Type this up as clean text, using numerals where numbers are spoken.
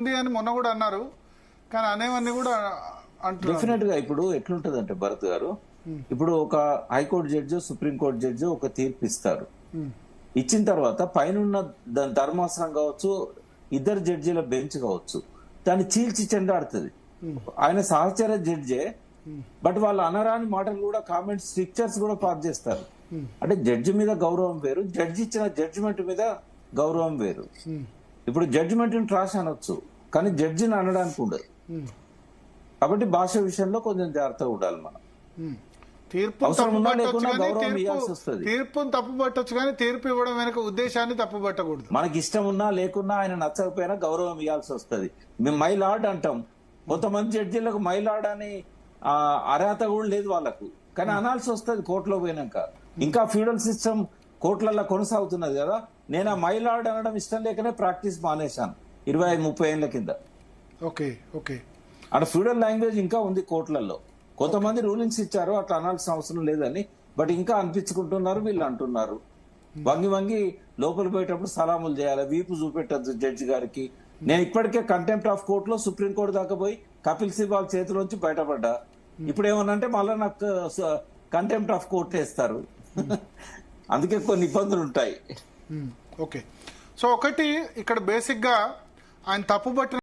ఉంది అని మొన్న కూడా అన్నారు, కానీ అనేవన్నీ కూడా అంటున్నారు. డెఫినెట్ గా ఇప్పుడు ఎట్లుంటదంటే భరత్ గారు, ఇప్పుడు ఒక హైకోర్టు జడ్జి సుప్రీంకోర్టు జడ్జి ఒక తీర్పు ఇస్తారు. ఇచ్చిన తర్వాత పైన ధర్మాసనం కావచ్చు, ఇద్దరు జడ్జీల బెంచ్ కావచ్చు, దాన్ని చీల్చి చెండాడుతుంది. ఆయన సహచర జడ్జే, బట్ వాళ్ళు అనరాని మాటలు కూడా కామెంట్స్ స్ట్రిక్చర్స్ కూడా పాస్ చేస్తారు. అంటే జడ్జి మీద గౌరవం వేరు, జడ్జి ఇచ్చిన జడ్జిమెంట్ మీద గౌరవం వేరు. ఇప్పుడు జడ్జిమెంట్ ట్రాష్ అనొచ్చు, కానీ జడ్జిని అనడానికి ఉండదు. కాబట్టి భాష విషయంలో కొంచెం జాగ్రత్తగా ఉండాలి మనం. తీర్పును తప్పు పట్టొచ్చు కానీ తీర్పు ఇవ్వడం వెనక ఉద్దేశాన్ని తప్పు పట్టకూడదు. మనకి ఇష్టం ఉన్నా లేకున్నా, ఆయన నచ్చకపోయినా గౌరవం ఇవ్వాల్సి వస్తుంది. మేము మై లార్డ్ అంటాం, కొంతమంది జడ్జీలకు మై లార్డ్ అని అర్హత కూడా లేదు వాళ్ళకు, కానీ అనాల్సి వస్తుంది కోర్టులో పోయినాక. ఇంకా ఫ్యూడల్ సిస్టమ్ కోర్టులలో కొనసాగుతున్నది కదా. నేను ఆ మై లార్డ్ అనడం ఇష్టం లేకనే ప్రాక్టీస్ మానేశాను 25-30 ఏళ్ల కింద. ఓకే ఓకే అక్కడ ఫ్యూడల్ లాంగ్వేజ్ ఇంకా ఉంది కోర్టులలో. కొంతమంది రూలింగ్స్ ఇచ్చారు అట్లా అనాల్సిన అవసరం లేదని, బట్ ఇంకా అనిపించుకుంటున్నారు. వీళ్ళు అంటున్నారు వంగి లోపల పోయేటప్పుడు సలాములు చేయాలి, వీపు చూపెట్టద్దు జడ్జి గారికి. నేను ఇప్పటికే కంటెంప్ట్ ఆఫ్ కోర్టులో సుప్రీంకోర్టు దాకా పోయి కపిల్ సిబాల్ చేతిలోంచి బయటపడ్డా. ఇప్పుడు ఏమనంటే మళ్ళీ నాకు కంటెంప్ట్ ఆఫ్ కోర్టు వేస్తారు. అందుకే కొన్ని ఇబ్బందులు ఉంటాయి. ఓకే, సో ఒకటి ఇక్కడ బేసిక్ గా ఆయన తప్పుబట్టిన